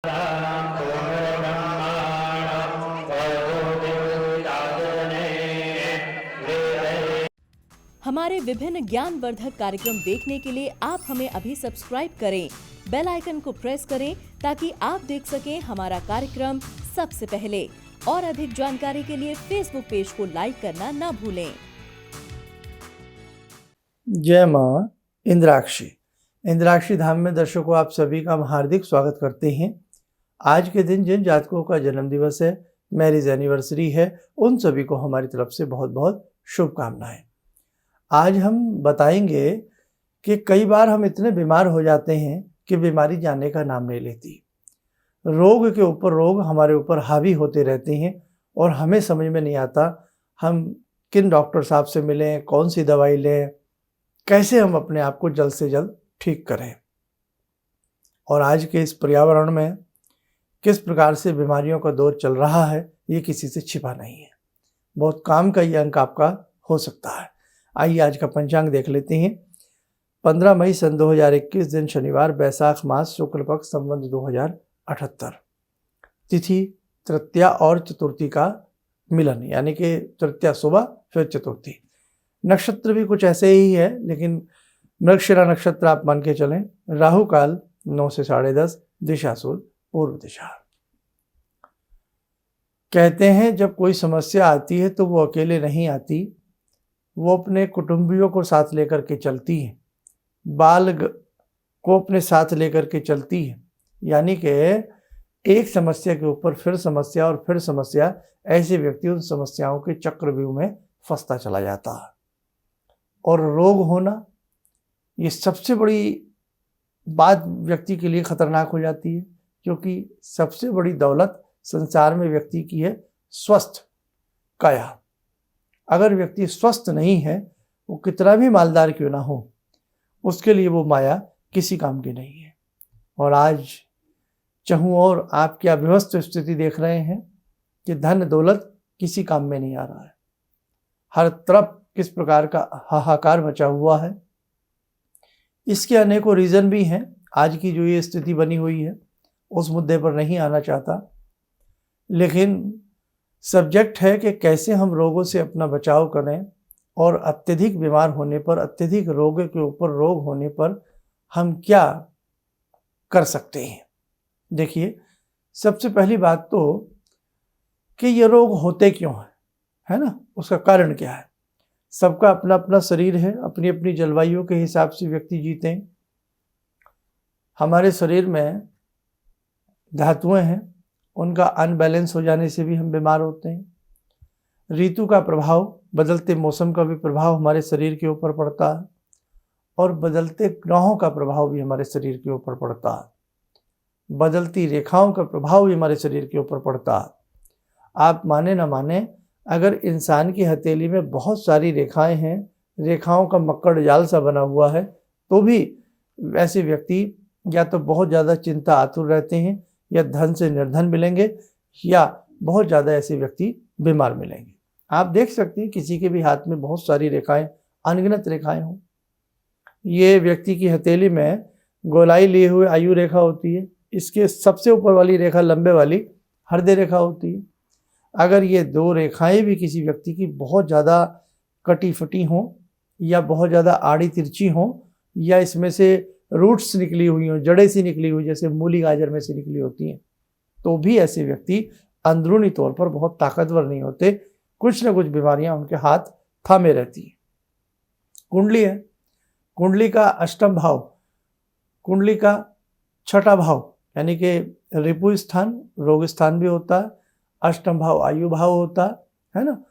हमारे विभिन्न ज्ञानवर्धक कार्यक्रम देखने के लिए आप हमें अभी सब्सक्राइब करें, बेल आइकन को प्रेस करें ताकि आप देख सकें हमारा कार्यक्रम सबसे पहले। और अधिक जानकारी के लिए फेसबुक पेज को लाइक करना ना भूलें। जय मां इंद्राक्षी। इंद्राक्षी धाम में दर्शकों आप सभी का हम हार्दिक स्वागत करते हैं। आज के दिन जिन जातकों का जन्म दिवस है, मैरिज एनिवर्सरी है, उन सभी को हमारी तरफ से बहुत बहुत शुभकामनाएं। आज हम बताएंगे कि कई बार हम इतने बीमार हो जाते हैं कि बीमारी जाने का नाम नहीं लेती। रोग के ऊपर रोग हमारे ऊपर हावी होते रहते हैं और हमें समझ में नहीं आता हम किन डॉक्टर साहब से मिलें, कौन सी दवाई लें, कैसे हम अपने आप को जल्द से जल्द ठीक करें। और आज के इस पर्यावरण में किस प्रकार से बीमारियों का दौर चल रहा है, ये किसी से छिपा नहीं है। बहुत काम का ये अंक आपका हो सकता है। आइए आज का पंचांग देख लेते हैं। 15 मई सन 2021 दिन शनिवार, बैसाख मास, शुक्ल पक्ष, संवत 2078। तिथि तृतीया और चतुर्थी का मिलन, यानी कि तृतीया सुबह फिर चतुर्थी। नक्षत्र भी कुछ ऐसे ही है, लेकिन मृगशिरा नक्षत्र आप मान के चलें। राहु काल 9 से 10:30, दिशा सूल पूर्व दिशा। कहते हैं जब कोई समस्या आती है तो वो अकेले नहीं आती, वो अपने कुटुंबियों को साथ लेकर के चलती है, बाल को अपने साथ लेकर के चलती है। यानी कि एक समस्या के ऊपर फिर समस्या और फिर समस्या, ऐसे व्यक्ति उन समस्याओं के चक्रव्यूह में फंसता चला जाता है। और रोग होना ये सबसे बड़ी बात व्यक्ति के लिए खतरनाक हो जाती है, क्योंकि सबसे बड़ी दौलत संसार में व्यक्ति की है स्वस्थ काया। अगर व्यक्ति स्वस्थ नहीं है, वो कितना भी मालदार क्यों ना हो, उसके लिए वो माया किसी काम की नहीं है। और आज चहूँ और आप क्या विवस्थ स्थिति देख रहे हैं कि धन दौलत किसी काम में नहीं आ रहा है। हर तरफ किस प्रकार का हाहाकार मचा हुआ है। इसके अनेकों रीज़न भी हैं। आज की जो ये स्थिति बनी हुई है, उस मुद्दे पर नहीं आना चाहता, लेकिन सब्जेक्ट है कि कैसे हम रोगों से अपना बचाव करें और अत्यधिक बीमार होने पर, अत्यधिक रोग के ऊपर रोग होने पर हम क्या कर सकते हैं। देखिए, सबसे पहली बात तो कि ये रोग होते क्यों हैं, है ना, उसका कारण क्या है। सबका अपना अपना शरीर है, अपनी अपनी जलवायु के हिसाब से व्यक्ति जीते हैं। हमारे शरीर में धातुएं हैं, उनका अनबैलेंस हो जाने से भी हम बीमार होते हैं। ऋतु का प्रभाव, बदलते मौसम का भी प्रभाव हमारे शरीर के ऊपर पड़ता है, और बदलते ग्रहों का प्रभाव भी हमारे शरीर के ऊपर पड़ता है। बदलती रेखाओं का प्रभाव भी हमारे शरीर के ऊपर पड़ता है। आप माने ना माने, अगर इंसान की हथेली में बहुत सारी रेखाएं हैं, रेखाओं का मक्कड़ जाल सा बना हुआ है, तो भी ऐसे व्यक्ति या तो बहुत ज़्यादा चिंता आतुर रहते हैं, या धन से निर्धन मिलेंगे, या बहुत ज़्यादा ऐसे व्यक्ति बीमार मिलेंगे। आप देख सकते हैं किसी के भी हाथ में बहुत सारी रेखाएं, अनगिनत रेखाएं हों। ये व्यक्ति की हथेली में गोलाई लिए हुए आयु रेखा होती है। इसके सबसे ऊपर वाली रेखा, लंबे वाली, हृदय रेखा होती है। अगर ये दो रेखाएं भी किसी व्यक्ति की बहुत ज़्यादा कटी फटी हों, या बहुत ज़्यादा आड़ी तिरछी हों, या इसमें से रूट्स निकली हुई हों, जड़ें सी निकली हुई, जैसे मूली गाजर में से निकली होती हैं, तो भी ऐसे व्यक्ति अंदरूनी तौर पर बहुत ताकतवर नहीं होते। कुछ न कुछ बीमारियां उनके हाथ थामे रहती हैं। कुंडली है, कुंडली का अष्टम भाव, कुंडली का छठा भाव, यानी कि रिपु स्थान, रोग स्थान भी होता है। अष्टम भाव आयु भाव होता है ना।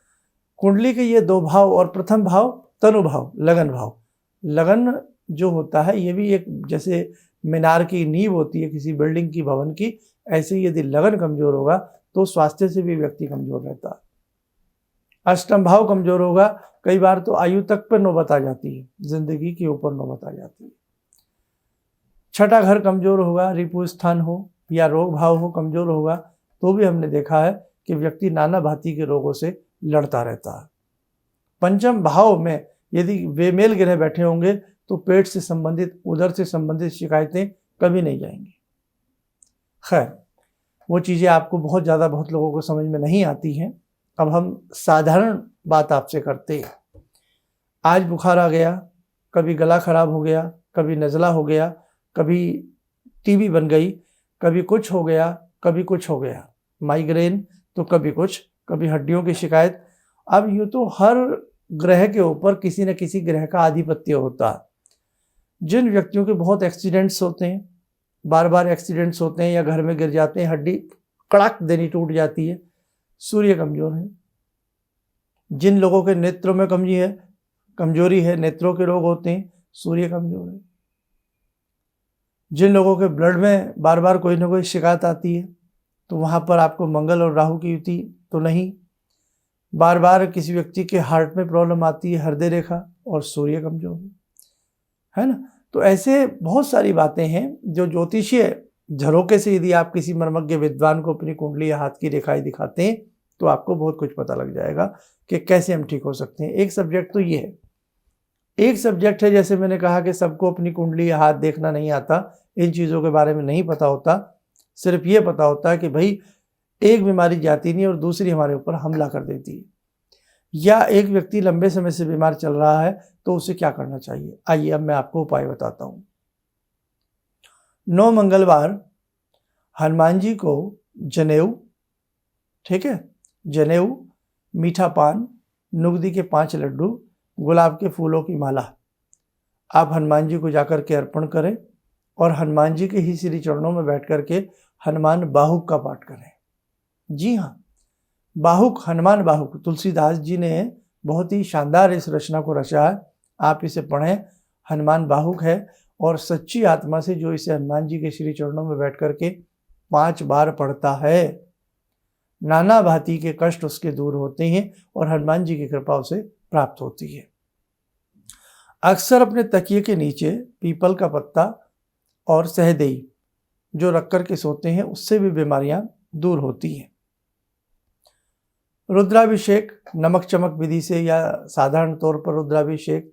कुंडली के ये दो भाव, और प्रथम भाव तनु भाव, लगन भाव। लगन जो होता है, ये भी एक जैसे मीनार की नींव होती है किसी बिल्डिंग की, भवन की, ऐसे ही यदि लगन कमजोर होगा तो स्वास्थ्य से भी व्यक्ति कमजोर रहता है। अष्टम भाव कमजोर होगा, कई बार तो आयु तक पर नौबत आ जाती है, जिंदगी के ऊपर नौबत आ जाती है। छठा घर कमजोर होगा, रिपु स्थान हो या रोग भाव हो, कमजोर होगा, तो भी हमने देखा है कि व्यक्ति नाना भांति के रोगों से लड़ता रहता है। पंचम भाव में यदि वे मेल ग्रह बैठे होंगे तो पेट से संबंधित, उदर से संबंधित शिकायतें कभी नहीं जाएंगी। खैर, वो चीज़ें आपको बहुत लोगों को समझ में नहीं आती हैं। अब हम साधारण बात आपसे करते हैं। आज बुखार आ गया, कभी गला खराब हो गया, कभी नज़ला हो गया, कभी टीबी बन गई, कभी कुछ हो गया, कभी कुछ हो गया, माइग्रेन, तो कभी कुछ, कभी हड्डियों की शिकायत। अब यूँ तो हर ग्रह के ऊपर किसी न किसी ग्रह का आधिपत्य होता है। जिन व्यक्तियों के बहुत एक्सीडेंट्स होते हैं, बार बार एक्सीडेंट्स होते हैं या घर में गिर जाते हैं, हड्डी कड़ाक देनी टूट जाती है, सूर्य कमज़ोर है। जिन लोगों के नेत्रों में कमजोरी है, नेत्रों के रोग होते हैं, सूर्य कमजोर है। जिन लोगों के ब्लड में बार बार कोई ना कोई शिकायत आती है, तो वहाँ पर आपको मंगल और राहु की युति तो नहीं। बार बार किसी व्यक्ति के हार्ट में प्रॉब्लम आती है, हृदय रेखा, और सूर्य कमजोर है ना। तो ऐसे बहुत सारी बातें हैं जो ज्योतिषीय झरोके से यदि आप किसी मर्मज्ञ विद्वान को अपनी कुंडली या हाथ की रेखाएं दिखाते हैं तो आपको बहुत कुछ पता लग जाएगा कि कैसे हम ठीक हो सकते हैं। एक सब्जेक्ट तो ये है। एक सब्जेक्ट है, जैसे मैंने कहा कि सबको अपनी कुंडली या हाथ देखना नहीं आता, इन चीज़ों के बारे में नहीं पता होता। सिर्फ ये पता होता है कि भाई एक बीमारी जाती नहीं और दूसरी हमारे ऊपर हमला कर देती है, या एक व्यक्ति लंबे समय से बीमार चल रहा है तो उसे क्या करना चाहिए। आइए अब मैं आपको उपाय बताता हूँ। 9 मंगलवार हनुमान जी को जनेऊ, ठीक है, जनेऊ, मीठा पान, नुगदी के 5 लड्डू, गुलाब के फूलों की माला आप हनुमान जी को जाकर के अर्पण करें और हनुमान जी के ही श्री चरणों में बैठ कर के हनुमान बाहुक का पाठ करें। जी हाँ, बाहुक, हनुमान बाहुक, तुलसीदास जी ने बहुत ही शानदार इस रचना को रचा है। आप इसे पढ़ें, हनुमान बाहुक है, और सच्ची आत्मा से जो इसे हनुमान जी के श्री चरणों में बैठ कर के 5 बार पढ़ता है, नाना भांति के कष्ट उसके दूर होते हैं और हनुमान जी की कृपा उसे प्राप्त होती है। अक्सर अपने तकिए के नीचे पीपल का पत्ता और सहदेई जो रख कर के सोते हैं, उससे भी बीमारियां दूर होती हैं। रुद्राभिषेक नमक चमक विधि से या साधारण तौर पर रुद्राभिषेक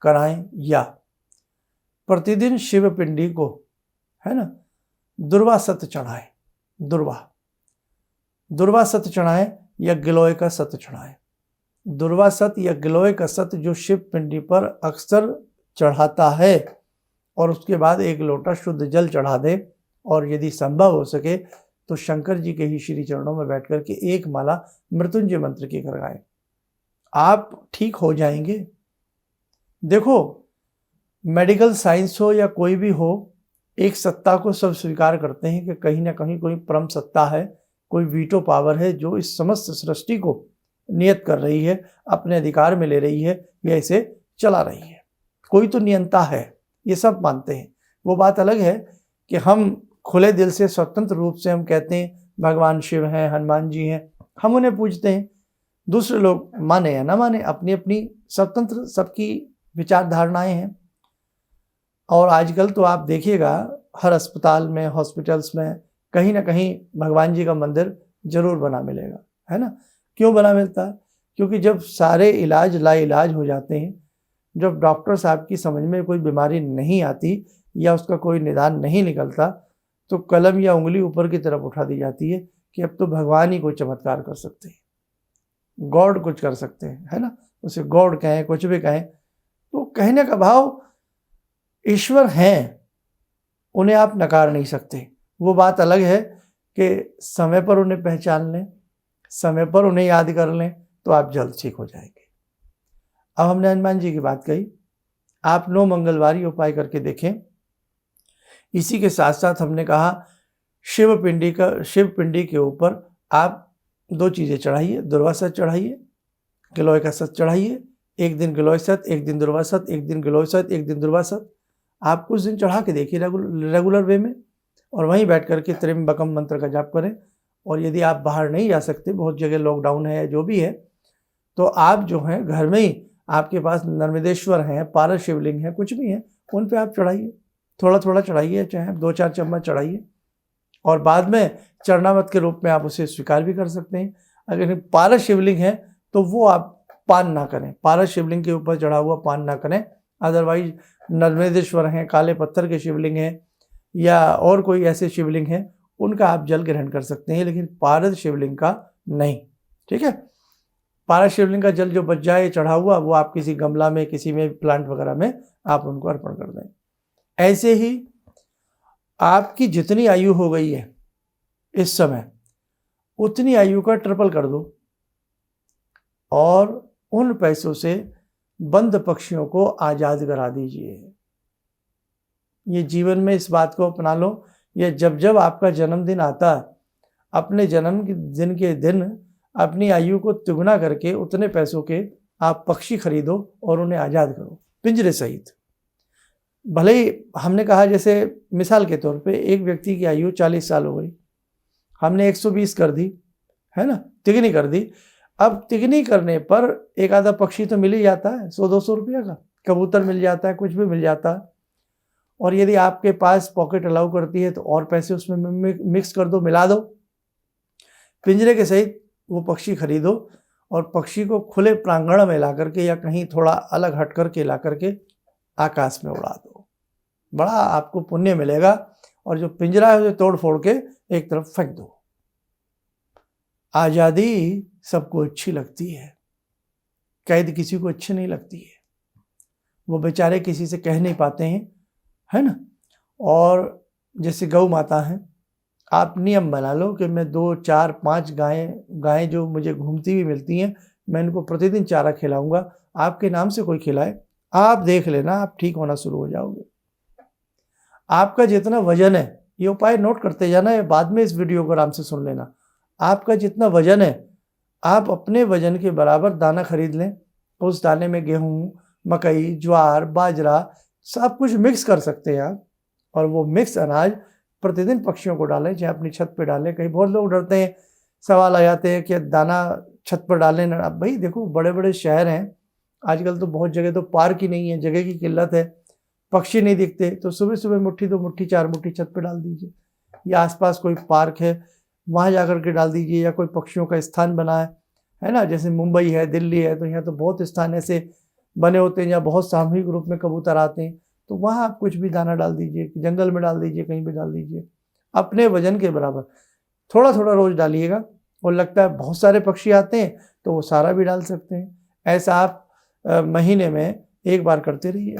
कराएं, या प्रतिदिन शिव पिंडी को, है ना, दुर्वा सत चढ़ाएं। दुर्वा सत चढ़ाएं या गिलोय का सत चढ़ाएं। दुर्वा सत या गिलोय का सत जो शिव पिंडी पर अक्सर चढ़ाता है, और उसके बाद 1 लोटा शुद्ध जल चढ़ा दे, और यदि संभव हो सके तो शंकर जी के ही श्री चरणों में बैठ कर के 1 माला मृत्युंजय मंत्र की करवाएं। आप ठीक हो जाएंगे। देखो, मेडिकल साइंस हो या कोई भी हो, एक सत्ता को सब स्वीकार करते हैं कि कहीं ना कहीं कोई परम सत्ता है, कोई वीटो पावर है जो इस समस्त सृष्टि को नियत कर रही है, अपने अधिकार में ले रही है या इसे चला रही है। कोई तो नियंता है, ये सब मानते हैं। वो बात अलग है कि हम खुले दिल से स्वतंत्र रूप से हम कहते हैं भगवान शिव हैं, हनुमान जी हैं, हम उन्हें पूजते हैं। दूसरे लोग माने या ना माने, अपनी अपनी स्वतंत्र सबकी विचार धारणाएं हैं। और आजकल तो आप देखिएगा हर अस्पताल में, हॉस्पिटल्स में कहीं ना कहीं भगवान जी का मंदिर जरूर बना मिलेगा, है ना। क्यों बना मिलता है? क्योंकि जब सारे इलाज लाइलाज हो जाते हैं, जब डॉक्टर साहब की समझ में कोई बीमारी नहीं आती या उसका कोई निदान नहीं निकलता, तो कलम या उंगली ऊपर की तरफ उठा दी जाती है कि अब तो भगवान ही कोई चमत्कार कर सकते हैं, गॉड कुछ कर सकते हैं, है ना। उसे गॉड कहें, कुछ भी कहें, तो कहने का भाव ईश्वर हैं, उन्हें आप नकार नहीं सकते। वो बात अलग है कि समय पर उन्हें पहचान लें, समय पर उन्हें याद कर लें, तो आप जल्द ठीक हो जाएंगे। अब हमने हनुमान जी की बात कही, आप 9 मंगलवारी उपाय करके देखें। इसी के साथ साथ हमने कहा शिव पिंडी के ऊपर आप 2 चीज़ें चढ़ाइए, दुर्वा सत चढ़ाइए, गिलोय का सत चढ़ाइए। 1 दिन गिलोय सत, 1 दिन दुर्वा सत, 1 दिन गिलोय सत, 1 दिन दुर्वा सत। आप कुछ दिन चढ़ा के देखिए रेगुलर वे में, और वहीं बैठ करके त्र्यंबकम मंत्र का जाप करें। और यदि आप बाहर नहीं जा सकते, बहुत जगह लॉकडाउन है या जो भी है, तो आप जो हैं घर में ही, आपके पास नर्मदेश्वर हैं, पारस शिवलिंग है, कुछ भी है, उन पे आप चढ़ाइए, थोड़ा थोड़ा चढ़ाइए, चाहे 2-4 चम्मच चढ़ाइए, और बाद में चरणामत के रूप में आप उसे स्वीकार भी कर सकते हैं। अगर पारस शिवलिंग है तो वो आप पान ना करें, पारस शिवलिंग के ऊपर चढ़ा हुआ पान ना करें। अदरवाइज नर्मदेश्वर हैं, काले पत्थर के शिवलिंग हैं, या और कोई ऐसे शिवलिंग हैं उनका आप जल ग्रहण कर सकते हैं, लेकिन पारद शिवलिंग का नहीं। ठीक है, पारद शिवलिंग का जल जो बच जाए चढ़ा हुआ, वो आप किसी गमला में, किसी में प्लांट वगैरह में आप उनको अर्पण कर दें। ऐसे ही आपकी जितनी आयु हो गई है इस समय, उतनी आयु का ट्रिपल कर दो और उन पैसों से बंद पक्षियों को आज़ाद करा दीजिए। ये जीवन में इस बात को अपना लो, ये जब जब आपका जन्मदिन आता है, अपने जन्मदिन के दिन अपनी आयु को तिगुना करके उतने पैसों के आप पक्षी खरीदो और उन्हें आज़ाद करो पिंजरे सहित। भले ही हमने कहा, जैसे मिसाल के तौर पे एक व्यक्ति की आयु 40 साल हो गई, हमने 120 कर दी, है ना, तिगनी कर दी। अब तिगनी करने पर एक आधा पक्षी तो मिल ही जाता है, 100-200 रुपये का कबूतर मिल जाता है, कुछ भी मिल जाता है। और यदि आपके पास पॉकेट अलाउ करती है तो और पैसे उसमें मिक्स कर दो, मिला दो, पिंजरे के सहित वो पक्षी खरीदो और पक्षी को खुले प्रांगण में ला करके या कहीं थोड़ा अलग हट करके ला करके आकाश में उड़ा दो। बड़ा आपको पुण्य मिलेगा। और जो पिंजरा है उसे तोड़ फोड़ के एक तरफ फेंक दो। आज़ादी सबको अच्छी लगती है, कैद किसी को अच्छी नहीं लगती है। वो बेचारे किसी से कह नहीं पाते हैं, है ना। और जैसे गौ माता हैं, आप नियम बना लो कि मैं 2, 4, 5 गायें जो मुझे घूमती हुई मिलती हैं, मैं इनको प्रतिदिन चारा खिलाऊंगा। आपके नाम से कोई खिलाए, आप देख लेना, आप ठीक होना शुरू हो जाओगे। आपका जितना वजन है, ये उपाय नोट करते जाना है, बाद में इस वीडियो को आराम से सुन लेना। आपका जितना वजन है, आप अपने वजन के बराबर दाना खरीद लें। उस दाने में गेहूँ, मकई, ज्वार, बाजरा सब कुछ मिक्स कर सकते हैं आप। और वो मिक्स अनाज प्रतिदिन पक्षियों को डालें, चाहे अपनी छत पे डालें। कहीं बहुत लोग डरते हैं, सवाल आ जाते हैं कि दाना छत पर डालें ना। अब भाई देखो, बड़े बड़े शहर हैं आजकल, तो बहुत जगह तो पार्क ही नहीं है, जगह की किल्लत है, पक्षी नहीं दिखते, तो सुबह सुबह मुट्ठी 2 मुट्ठी 4 मुट्ठी छत पे डाल दीजिए। या आसपास कोई पार्क है, वहाँ जाकर के डाल दीजिए। या कोई पक्षियों का स्थान बना है ना, जैसे मुंबई है, दिल्ली है, तो यहाँ तो बहुत स्थान ऐसे बने होते हैं जहाँ बहुत सामूहिक रूप में कबूतर आते हैं। तो वहाँ आप कुछ भी दाना डाल दीजिए, जंगल में डाल दीजिए, कहीं भी डाल दीजिए, अपने वजन के बराबर थोड़ा थोड़ा रोज डालिएगा। और लगता है बहुत सारे पक्षी आते हैं तो वो सारा भी डाल सकते हैं। ऐसा आप महीने में 1 बार करते रहिए,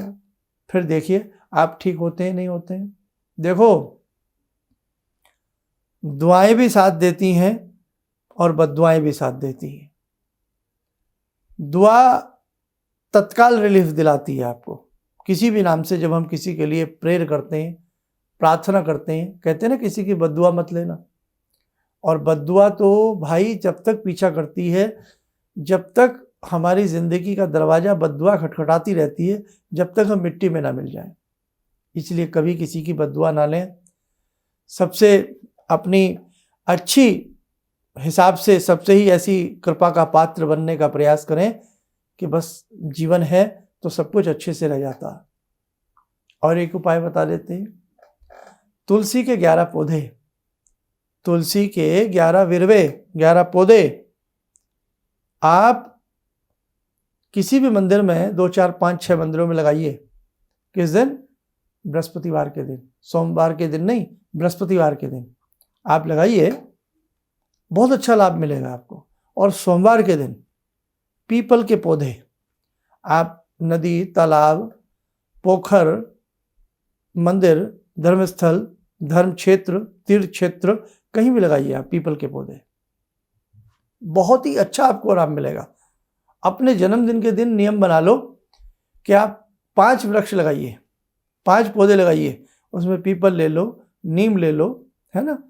फिर देखिए आप ठीक होते हैं नहीं होते हैं। देखो, दुआएं भी साथ देती हैं और बद्दुआएं भी साथ देती हैं। दुआ तत्काल रिलीफ दिलाती है आपको, किसी भी नाम से। जब हम किसी के लिए प्रेयर करते हैं, प्रार्थना करते हैं, कहते हैं ना, किसी की बद्दुआ मत लेना। और बद्दुआ तो भाई जब तक पीछा करती है, जब तक हमारी ज़िंदगी का दरवाज़ा बद्दुआ खटखटाती रहती है, जब तक हम मिट्टी में ना मिल जाएं। इसलिए कभी किसी की बद्दुआ ना लें। सबसे अपनी अच्छी हिसाब से सबसे ही ऐसी कृपा का पात्र बनने का प्रयास करें कि बस जीवन है तो सब कुछ अच्छे से रह जाता। और एक उपाय बता देते हैं, तुलसी के 11 पौधे, तुलसी के 11 विरवे, 11 पौधे आप किसी भी मंदिर में 2, 4, 5, 6 मंदिरों में लगाइए। किस दिन? बृहस्पतिवार के दिन, सोमवार के दिन नहीं, बृहस्पतिवार के दिन आप लगाइए, बहुत अच्छा लाभ मिलेगा आपको। और सोमवार के दिन पीपल के पौधे आप नदी, तालाब, पोखर, मंदिर, धर्मस्थल, धर्म क्षेत्र, तीर्थ क्षेत्र, कहीं भी लगाइए आप पीपल के पौधे, बहुत ही अच्छा आपको आराम मिलेगा। अपने जन्मदिन के दिन नियम बना लो कि आप 5 वृक्ष लगाइए, 5 पौधे लगाइए, उसमें पीपल ले लो, नीम ले लो, है ना,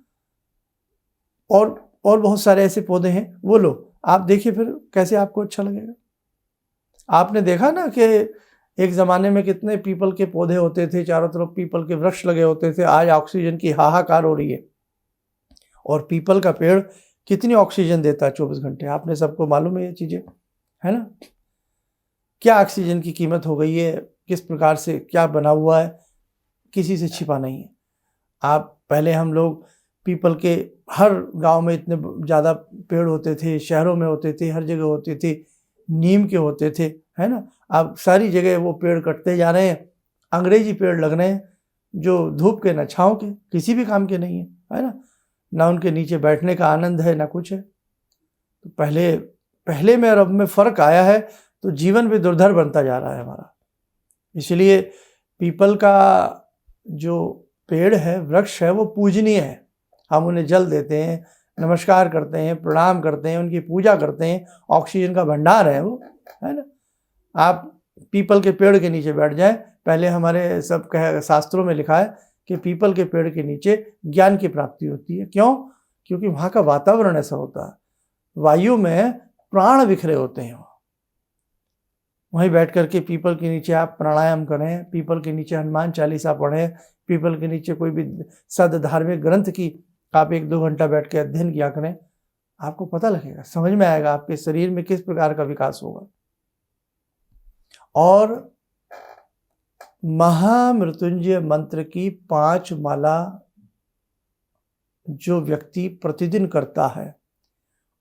और बहुत सारे ऐसे पौधे हैं, वो लो। आप देखिए फिर कैसे आपको अच्छा लगेगा। आपने देखा ना कि एक ज़माने में कितने पीपल के पौधे होते थे, चारों तरफ पीपल के वृक्ष लगे होते थे। आज ऑक्सीजन की हाहाकार हो रही है। और पीपल का पेड़ कितनी ऑक्सीजन देता है 24 घंटे, आपने सबको मालूम है ये चीज़ें, है ना। क्या ऑक्सीजन की कीमत हो गई है, किस प्रकार से क्या बना हुआ है, किसी से छिपा नहीं है। आप पहले हम लोग पीपल के, हर गांव में इतने ज़्यादा पेड़ होते थे, शहरों में होते थे, हर जगह होते थे, नीम के होते थे, है ना। अब सारी जगह वो पेड़ कटते जा रहे हैं, अंग्रेजी पेड़ लग रहे हैं, जो धूप के न छाँव के, किसी भी काम के नहीं है ना। ना उनके नीचे बैठने का आनंद है, ना कुछ है। तो पहले में और अब में फ़र्क आया है, तो जीवन भी दुर्धर बनता जा रहा है हमारा। इसलिए पीपल का जो पेड़ है, वृक्ष है, वो पूजनीय है। हम उन्हें जल देते हैं, नमस्कार करते हैं, प्रणाम करते हैं, उनकी पूजा करते हैं। ऑक्सीजन का भंडार है वो, है ना। आप पीपल के पेड़ के नीचे बैठ जाएं, पहले हमारे सब शास्त्रों में लिखा है कि पीपल के पेड़ के नीचे ज्ञान की प्राप्ति होती है। क्यों? क्योंकि वहाँ का वातावरण ऐसा होता है, वायु में प्राण बिखरे होते हैं। वहीं बैठ करके पीपल के नीचे आप प्राणायाम करें, पीपल के नीचे हनुमान चालीसा पढ़ें, पीपल के नीचे कोई भी सद धार्मिक ग्रंथ की आप 1-2 घंटा बैठ के अध्ययन किया करें, आपको पता लगेगा, समझ में आएगा आपके शरीर में किस प्रकार का विकास होगा। और महामृत्युंजय मंत्र की 5 माला जो व्यक्ति प्रतिदिन करता है,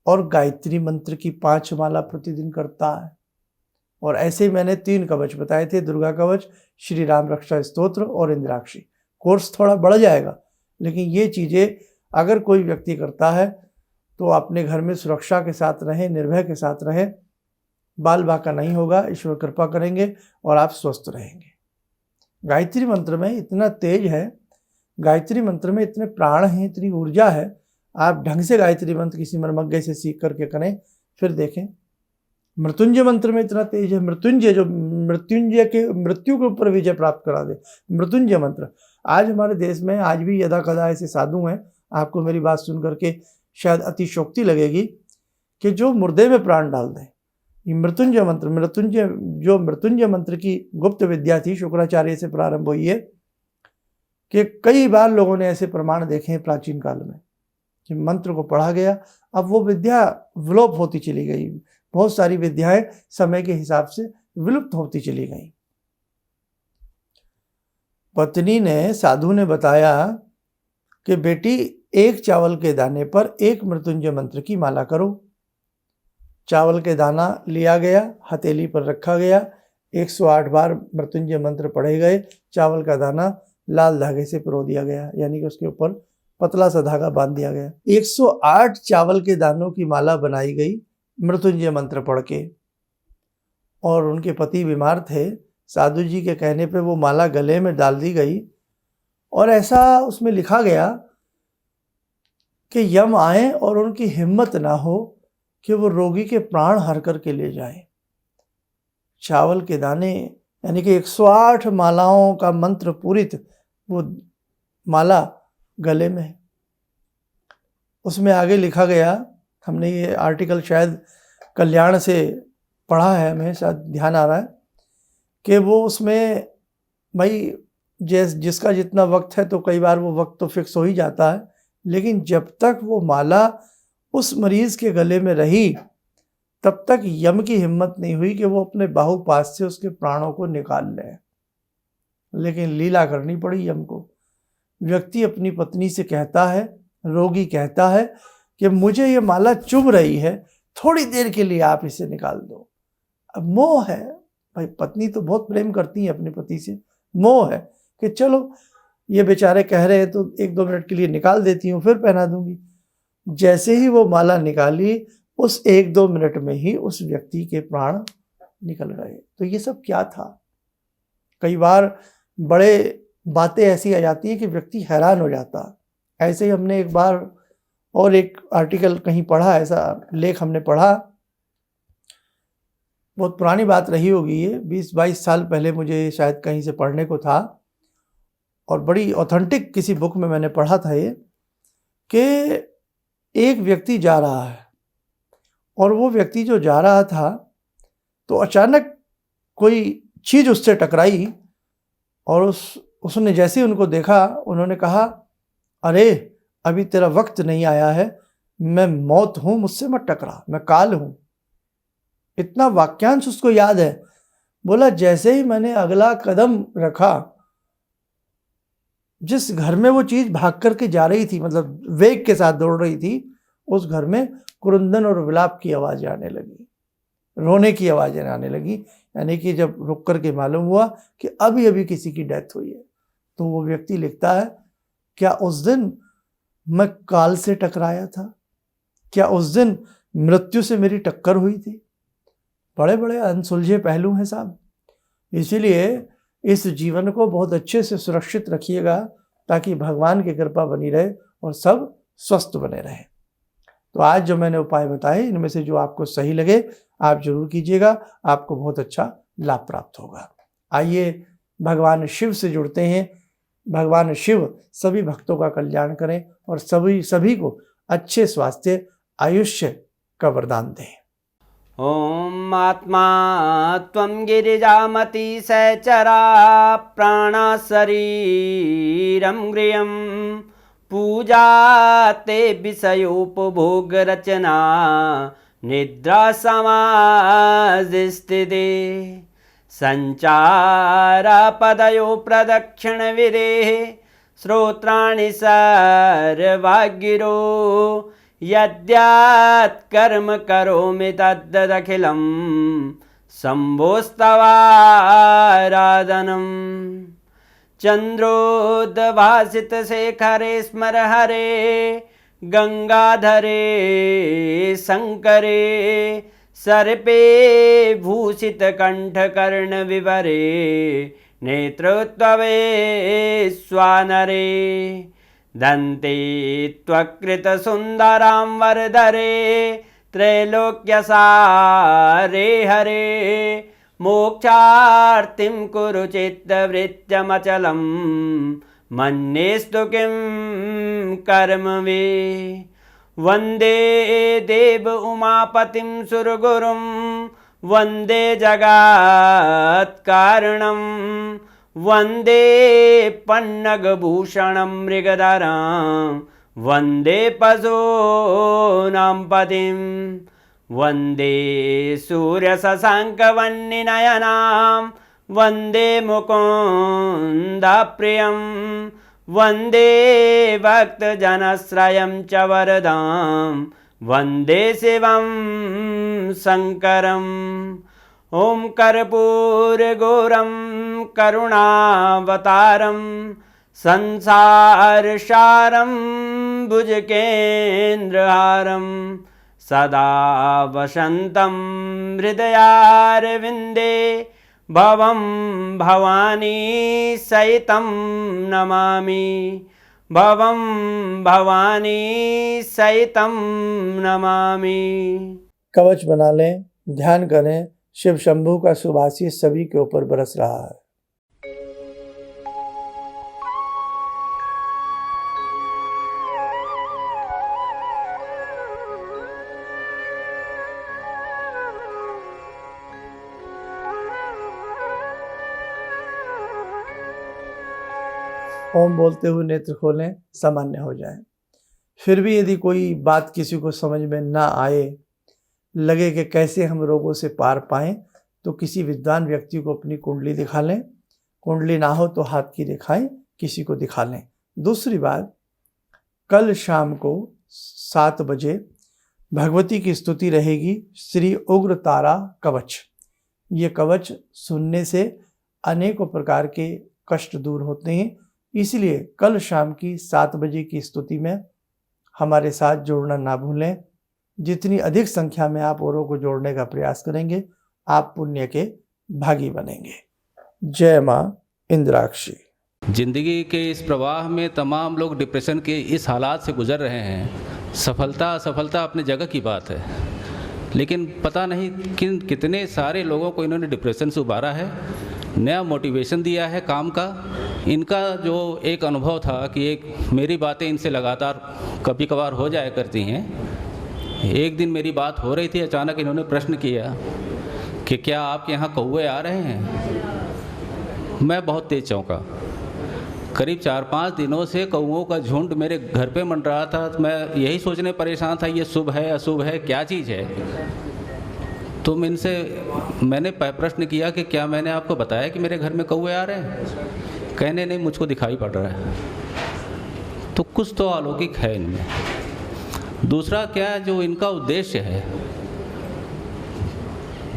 और गायत्री मंत्र की 5 माला प्रतिदिन करता है, और ऐसे मैंने 3 कवच बताए थे, दुर्गा कवच, श्री राम रक्षा स्तोत्र और इंद्राक्षी। कोर्स थोड़ा बढ़ जाएगा, लेकिन ये चीज़ें अगर कोई व्यक्ति करता है तो अपने घर में सुरक्षा के साथ रहें, निर्भय के साथ रहें, बाल बाका नहीं होगा, ईश्वर कृपा करेंगे और आप स्वस्थ रहेंगे। गायत्री मंत्र में इतना तेज है, गायत्री मंत्र में इतने प्राण हैं, इतनी ऊर्जा है। आप ढंग से गायत्री मंत्र किसी मर्मज्ञ से सीख करके करें, फिर देखें। मृत्युंजय मंत्र में इतना तेज है, मृत्युंजय जो मृत्युंजय के मृत्यु के ऊपर विजय प्राप्त करा दे, मृत्युंजय मंत्र। आज हमारे देश में आज भी यदा कदा ऐसे साधु हैं, आपको मेरी बात सुन करके शायद अतिशोक्ति लगेगी, कि जो मुर्दे में प्राण डाल दें। ये मृत्युंजय मंत्र, मृत्युंजय मंत्र की गुप्त विद्या थी, शुक्राचार्य से प्रारंभ हुई है, कि कई बार लोगों ने ऐसे प्रमाण देखे हैं प्राचीन काल में कि मंत्र को पढ़ा गया, अब वो विद्या विलोप होती चली गई। बहुत सारी विद्याएं समय के हिसाब से विलुप्त होती चली गई। पत्नी ने, साधु ने बताया कि बेटी, 1 चावल के दाने पर 1 मृत्युंजय मंत्र की माला करो। चावल के दाना लिया गया, हथेली पर रखा गया, 108 बार मृत्युंजय मंत्र पढ़े गए, चावल का दाना लाल धागे से पिरो दिया गया, यानी कि उसके ऊपर पतला सा धागा बांध दिया गया। 108 चावल के दानों की माला बनाई गई मृत्युंजय मंत्र पढ़ के। और उनके पति बीमार थे, साधु जी के कहने पे वो माला गले में डाल दी गई, और ऐसा उसमें लिखा गया कि यम आए और उनकी हिम्मत ना हो कि वो रोगी के प्राण हर करके ले जाए। चावल के दाने यानी कि 108 मालाओं का मंत्र पूरित वो माला गले में है। उसमें आगे लिखा गया, हमने ये आर्टिकल शायद कल्याण से पढ़ा है, हमें शायद ध्यान आ रहा है, कि वो उसमें भाई जिसका जितना वक्त है, तो कई बार वो वक्त तो फिक्स हो ही जाता है, लेकिन जब तक वो माला उस मरीज के गले में रही, तब तक यम की हिम्मत नहीं हुई कि वो अपने बाहुपाश से उसके प्राणों को निकाल ले। लेकिन लीला करनी पड़ी यम को। व्यक्ति अपनी पत्नी से कहता है, रोगी कहता है कि मुझे ये माला चुभ रही है, थोड़ी देर के लिए आप इसे निकाल दो। अब मोह है भाई, पत्नी तो बहुत प्रेम करती है अपने पति से, मोह है कि चलो ये बेचारे कह रहे हैं तो 1-2 मिनट के लिए निकाल देती हूँ, फिर पहना दूंगी। जैसे ही वो माला निकाली, उस 1-2 मिनट में ही उस व्यक्ति के प्राण निकल गए। तो ये सब क्या था? कई बार बड़े बातें ऐसी आ जाती है कि व्यक्ति हैरान हो जाता। ऐसे ही हमने एक बार और एक आर्टिकल कहीं पढ़ा, ऐसा लेख हमने पढ़ा, बहुत पुरानी बात रही होगी ये, 20-22 साल पहले मुझे शायद कहीं से पढ़ने को था, और बड़ी ऑथेंटिक किसी बुक में मैंने पढ़ा था ये, कि एक व्यक्ति जा रहा है, और वो व्यक्ति जो जा रहा था, तो अचानक कोई चीज़ उससे टकराई, और उसने जैसे ही उनको देखा, उन्होंने कहा, अरे अभी तेरा वक्त नहीं आया है, मैं मौत हूँ, मुझसे मत टकरा, मैं काल हूँ। इतना वाक्यांश उसको याद है। बोला जैसे ही मैंने अगला कदम रखा, जिस घर में वो चीज़ भाग करके जा रही थी, मतलब वेग के साथ दौड़ रही थी, उस घर में कुरुंदन और विलाप की आवाज़ें आने लगी, रोने की आवाज़ें आने लगी। यानी कि जब रुक करके मालूम हुआ कि अभी अभी किसी की डेथ हुई है, तो वो व्यक्ति लिखता है, क्या उस दिन मैं काल से टकराया था? क्या उस दिन मृत्यु से मेरी टक्कर हुई थी? बड़े बड़े अनसुलझे पहलू हैं साहब। इसीलिए इस जीवन को बहुत अच्छे से सुरक्षित रखिएगा ताकि भगवान की कृपा बनी रहे और सब स्वस्थ बने रहे। तो आज जो मैंने उपाय बताए, इनमें से जो आपको सही लगे आप जरूर कीजिएगा, आपको बहुत अच्छा लाभ प्राप्त होगा। आइए भगवान शिव से जुड़ते हैं। भगवान शिव सभी भक्तों का कल्याण करें और सभी को अच्छे स्वास्थ्य आयुष्य का वरदान दें। ओम आत्मा त्वं गिरिजामति सहचरा प्राणा शरीरं गृहं पूजा ते विषयोपभोग रचना निद्रा समाधिस्थिते संचारा पदयो प्रदक्षिण विदेः श्रोत्राणि सर्वागिरो यद्यात् कर्म करोमि तद्दखिलं शम्भोस्तवाराधनम् चन्द्रोद्भासितशेखरे स्मर हरे गंगाधरे शंकरे सर्पे भूषितकण्ठकर्णविवरे नेत्रोत्तवे स्वानरे दन्ते त्वकृतसुन्दरां वरदरे त्रैलोक्यसारे हरे मोक्षार्तिं कुरु चित्तवृत्त्यमचलं मन्येस्तु किं कर्म वे वन्दे देव उमापतिं सुरगुरुं वन्दे जगत्कारणं वन्दे पन्नगभूषणं मृगधरं वन्दे पशूनां पतिं वन्दे सूर्यशशाङ्कवह्निनयनां वन्दे मुकुन्दप्रियं वन्दे भक्तजनश्रयं च वरदां वन्दे शिवं शङ्करम् ॐ कर्पूरगौरं करुणावतारं संसारसारं भुजगेन्द्रहारं सदा वसन्तं हृदयारविन्दे भवं भवानी सहितं नमामि भवं भवानी सहितं नमामि। कवच बना लें, ध्यान करें, शिव शंभू का सुभाषी सभी के ऊपर बरस रहा है। ओम बोलते हुए नेत्र खोलें, सामान्य हो जाए। फिर भी यदि कोई बात किसी को समझ में ना आए, लगे कि कैसे हम रोगों से पार पाएं, तो किसी विद्वान व्यक्ति को अपनी कुंडली दिखा लें। कुंडली ना हो तो हाथ की दिखाएं, किसी को दिखा लें। दूसरी बात, कल शाम को 7 बजे भगवती की स्तुति रहेगी, श्री उग्र तारा कवच। ये कवच सुनने से अनेकों प्रकार के कष्ट दूर होते हैं, इसलिए कल शाम की 7 बजे की स्तुति में हमारे साथ जोड़ना ना भूलें। जितनी अधिक संख्या में आप औरों को जोड़ने का प्रयास करेंगे, आप पुण्य के भागी बनेंगे। जय मां इंद्राक्षी। जिंदगी के इस प्रवाह में तमाम लोग डिप्रेशन के इस हालात से गुजर रहे हैं। सफलता असफलता अपनी जगह की बात है, लेकिन पता नहीं कितने सारे लोगों को इन्होंने डिप्रेशन से उबारा है, नया मोटिवेशन दिया है काम का। इनका जो एक अनुभव था कि एक मेरी बातें इनसे लगातार कभी कभार हो जाया करती हैं। एक दिन मेरी बात हो रही थी, अचानक इन्होंने प्रश्न किया कि क्या आपके यहाँ कौवे आ रहे हैं। मैं बहुत तेज चौंका। करीब 4-5 दिनों से कौवों का झुंड मेरे घर पे मंड रहा था। तो मैं यही सोचने परेशान था, ये शुभ है अशुभ है, क्या चीज़ है। तो मैंने प्रश्न किया कि क्या मैंने आपको बताया कि मेरे घर में कौवे आ रहे हैं। कहने नहीं, मुझको दिखाई पड़ रहा है। तो कुछ तो अलौकिक है इनमें। दूसरा क्या, जो इनका उद्देश्य है,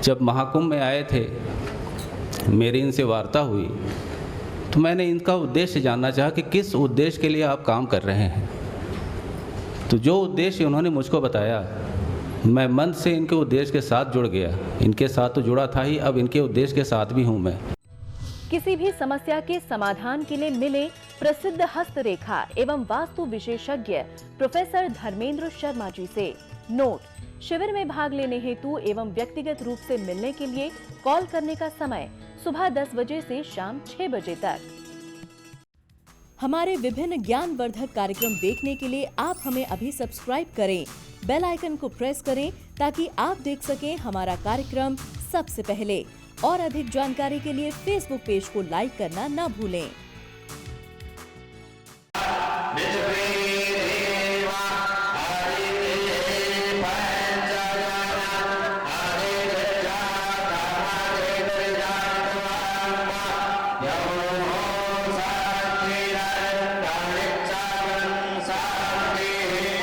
जब महाकुंभ में आए थे, मेरी इनसे वार्ता हुई तो मैंने इनका उद्देश्य जानना चाहा कि किस उद्देश्य के लिए आप काम कर रहे हैं। तो जो उद्देश्य उन्होंने मुझको बताया, मैं मन से इनके उद्देश्य के साथ जुड़ गया। इनके साथ तो जुड़ा था ही, अब इनके उद्देश्य के साथ भी हूँ मैं। किसी भी समस्या के समाधान के लिए मिले प्रसिद्ध हस्तरेखा एवं वास्तु विशेषज्ञ प्रोफेसर धर्मेंद्र शर्मा जी से। नोट: शिविर में भाग लेने हेतु एवं व्यक्तिगत रूप से मिलने के लिए कॉल करने का समय सुबह 10 बजे से शाम 6 बजे तक। हमारे विभिन्न ज्ञानवर्धक कार्यक्रम देखने के लिए आप हमें अभी सब्सक्राइब करें, बेल आइकन को प्रेस करें ताकि आप देख सकें हमारा कार्यक्रम सबसे पहले। और अधिक जानकारी के लिए फेसबुक पेज को लाइक करना न भूलें।